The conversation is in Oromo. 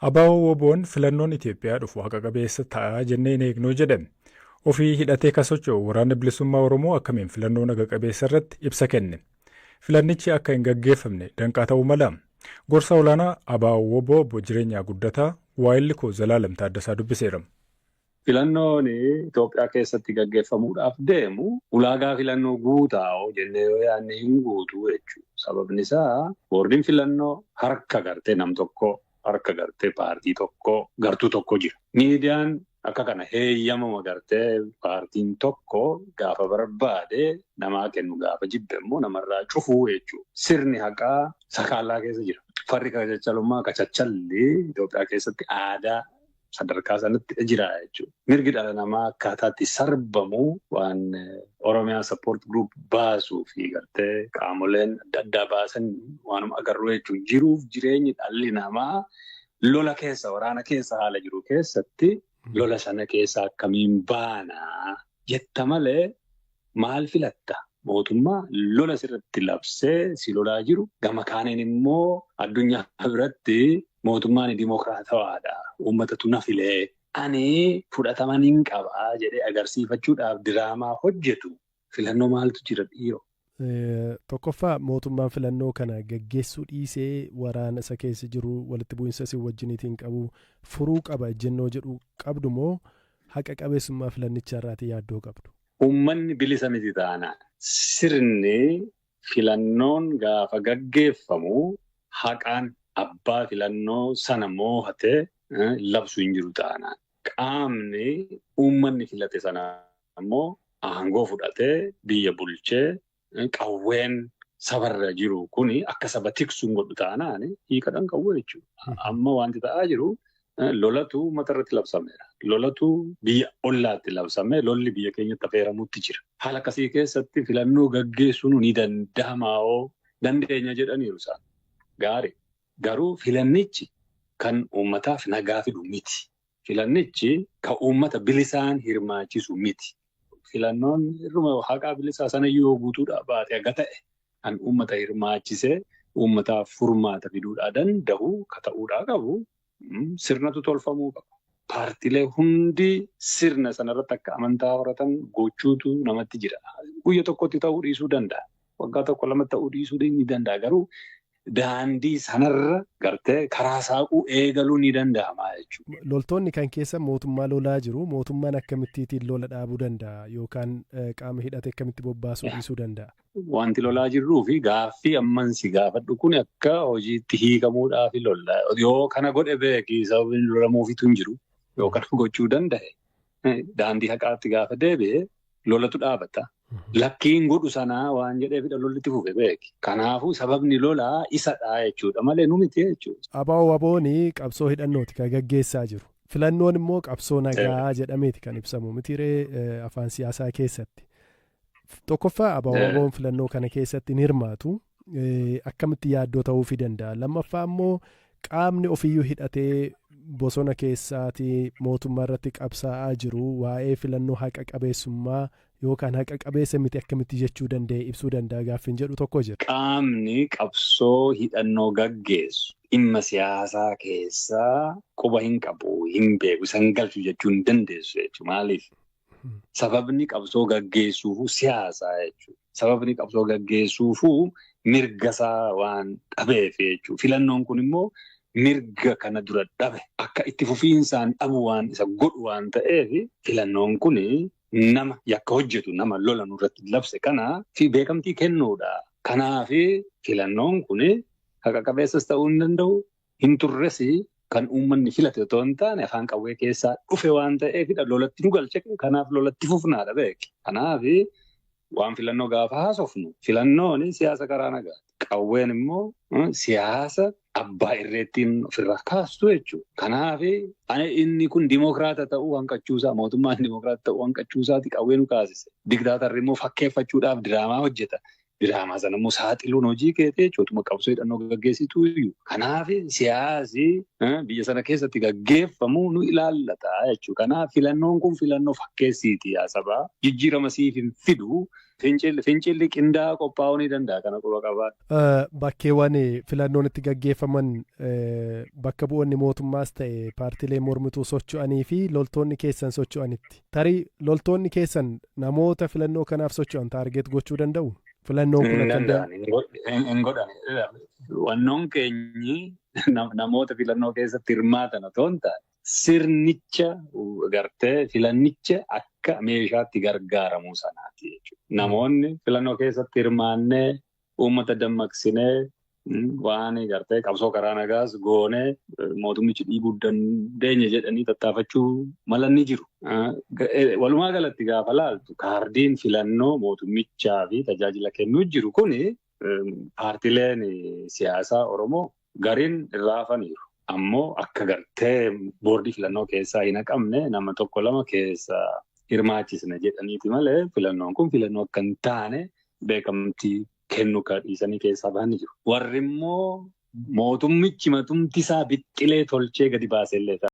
Abaaboo Woboon filannoon Itoophiyaa dhufu haqa qabeessa ta'a jennee hin eegnoo jedhame. Ofii hidhatee kan socho'u waraana bilisummaa Oromoo akkamiin filannoon haqa qabeessa irratti ibsa kenne. Filannichi akka hin gaggeeffamne danqaa ta'uu mala. Gorsa olaanaa Abaaboo Woboo obbo Jireenyaa Guddataa waa'illi koo Zalaalam Taaddasaa dubbiseera. Filannoon Itoophiyaa keessatti gaggeeffamuudhaaf deemu ulaagaa filannoo guutaa'oo jennee yoo yaadne hin guutuu jechuudha. Sababni isaa boordiin filannoo harka gartee nam tokko harka gartee paartii tokko gartuu tokko jira. Miidiyaan akka kana heeyyamama gartee paartiin tokko gaafa barbaade namaa kennu gaafa jibbe immoo namarraa cufuu jechuudha. Sirni haqaa sakaallaa keessa jira. Farri kacachalummaa kacachalli Itoophiyaa keessatti aadaa sadarkaa sanatti jira jechuudha. Mirgi dhala namaa akkaataatti sarbamu waan Oromiyaa Support Group baasuu fi gartee qaamoleen adda addaa baasan waanuma agarru jechuudha. Jiruuf jireenyi dhalli namaa lola keessa waraana keessa haala jiru keessatti lola sana keessa akkamiin baanaa jetta malee maal filatta? Mootummaa lola sirratti labsee si lolaa jiru gama kaaniin immoo addunyaa biratti mootummaan dimokiraatawaadha. Uummatatu na filee ani fudhataman hin qabaa jedhee agarsiifachuudhaaf diraamaa hojjetu filannoo maaltu jira dhiiroo? Tokkoffaa mootummaan filannoo kana gaggeessuu dhiisee waraana isa keessa jiru walitti bu'iinsa si wajjiniitiin qabu furuu qaba ejjennoo jedhu qabdu moo haqa qabeessummaa filannichaa irraatii yaaddoo qabdu? Uummanni bilisa miti taanaan sirni filannoon gaafa gaggeeffamu haqaan abbaa filannoo sana moohatee labsuu hin jiru taanaan. Qaamni uummanni filate sana ammoo aangoo fudhatee biyya bulchee qawween sabarra jiru kuni akka saba tiksuun godhu taanaan hiikadhaan qawwee jechuudha. Amma wanti ta'aa jiru lolatu matarratti labsameera. Lolatu biyya ollaatti labsamee lolli biyya keenyatti affeeramuutti jira. Haala akkasii keessatti filannoo gaggeessuun ni danda'amaa dandeenya jedhaniiru isaan. Gaarii. Garuu filannichi kan uummataaf nagaa fidu miti. Filannichi kan uummata bilisaan hirmaachisu miti. Filannoon haqaa bilisaa sana yoo guutuudhaa baate aga ta'e kan uummata hirmaachisee uummataaf furmaata fiduudhaa danda'u ka ta'uudhaa qabu sirnatu tolfamuu qaba. Paartilee hundi sirna sanarratti akka amantaa horatan gochuutu namatti jira. Guyya tokkotti ta'uu dhiisuu danda'a. Waggaa tokko lamatti ta'uu dhiisuu ni danda'a. Garuu daandii sanarra gartee karaa saaquu eegaluu ni danda'ama jechuudha. Loltoonni kan keessa mootummaa lolaa jiru. Mootummaan akkamittiin lola dhaabuu danda'a yookaan qaama hidhate akkamitti bobbaasuu dhiisuu danda'a? Wanti lolaa jirruu fi gaaffii amman si gaafadhu kun akka hojiitti hiikamuudhaaf lola. Yoo kana godhe beeki sababni lolamuufitu hin jiru. Yoo kana gochuu danda'e daandii haqaatti gaafa deebi'e lolatu dhaabata. Lakkiin godhu sanaa waan jedheefidha lollitti fufe beeki. Kanaafuu sababni lolaa isadha jechuudha malee nu miti jechuudha. Abaaboo Woboon qabsoo hidhannooti kan gaggeessaa jiru. Filannoon immoo qabsoo nagaa jedhameeti kan ibsamu mitiree afaan siyaasaa keessatti. Tokkoffaa Abaaboo Woboon filannoo kana keessatti ni hirmaatu. Akkamitti yaaddoo ta'uufii danda'a. Lammaffaa immoo qaamni ofiyyuu hidhatee bosona keessaati mootummaa irratti qabsaa'aa jiru waa'ee filannoo haqa qabeessummaa yookaan haqa qabeessa miti akkamitti jechuu danda'e ibsuu danda'a gaaffiin jedhu tokko jira. Qaamni qabsoo hidhannoo gaggeessu dhimma siyaasaa keessaa quba hin qabu hin beeku isaan galchu jechuu hin dandeessu jechuudha. Maaliif? Sababni qabsoo gaggeessuufu siyaasaa jechuudha. Sababni qabsoo gaggeessuufu mirgasaa waan dhabeef jechuudha. Filannoon kun immoo mirga kana dura dhabe akka itti fufiinsaan dhabu waan isa godhu waan ta'eef filannoon kun nama yakka hojjetu nama lola nurratti labse kanaa fi beekamtii kennuudha. Kanaaf filannoon kun haqa qabeessas ta'uu hin danda'u hin turres kan uummanni filate otoo hin taane afaan qawwee keessaa dhufe waan ta'eefidha lolatti nu galche kanaaf lolatti fufnaadha beeki. Kanaaf waan filannoo gaafa haasofnu filannoon siyaasa karaa nagaati. Qawween immoo siyaasa abbaa irreettiin ofirraa kaastu jechuudha. Kanaaf inni kun dimokiraata ta'uu hanqachuusaa mootummaan dimokiraata ta'uu hanqachuusaati qawwee nu kaasise. Diktaatarri immoo fakkeeffachuudhaaf diraamaa hojjeta. Diraamaa sana immoo saaxiluun hojii keetii jechuudha. Qabsoo hidhannoo gaggeessitu iyyuu. Kanaaf siyaasi biyya sana keessatti gaggeeffamu nu ilaallata jechuudha. Kanaaf filannoon kun filannoo fakkeessiiti yaa sabaa. Jijjiirama siif hin fidu Fincilli qindaa'aa qophaa'uu ni danda'a kana quba qabaa. Bakkeewwan filannoon itti gaggeeffaman bakka bu'oonni mootummaas ta'e paartiilee mormituu socho'anii fi loltoonni keessan socho'anitti. Tarii loltoonni keessan namoota filannoo kanaaf socho'an taargeet gochuu danda'u? Filannoon kun akka hin godhan. Wannoon keenyi namoota filannoo keessatti hirmaatan otoo hin taane sirnicha gartee filannicha akka meeshaatti gargaaramuu sanaati jechuudha. Namoonni filannoo keessatti hirmaannee uummata dammaqsinee waan gartee qabsoo karaa nagaas goonee mootummichi dhiibuu dandeenya jedhanii tattaafachuu mala ni jiru. Walumaa galatti gaafa laaltu kaardiin filannoo mootummichaa fi tajaajila kennuu jiru kuni paartileen siyaasaa Oromoo gariin irraa hafaniiru. Ammoo akka gartee boordii filannoo keessaa hin haqamne nama tokko lama keessa hirmaachisne jedhaniiti malee filannoon kun filannoo akka hin taane beekamtii kennu kan dhiisanii keessaa bahanii jiru. Warri immoo mootummichi matumti isaa bixxilee tolchee gadi baasellee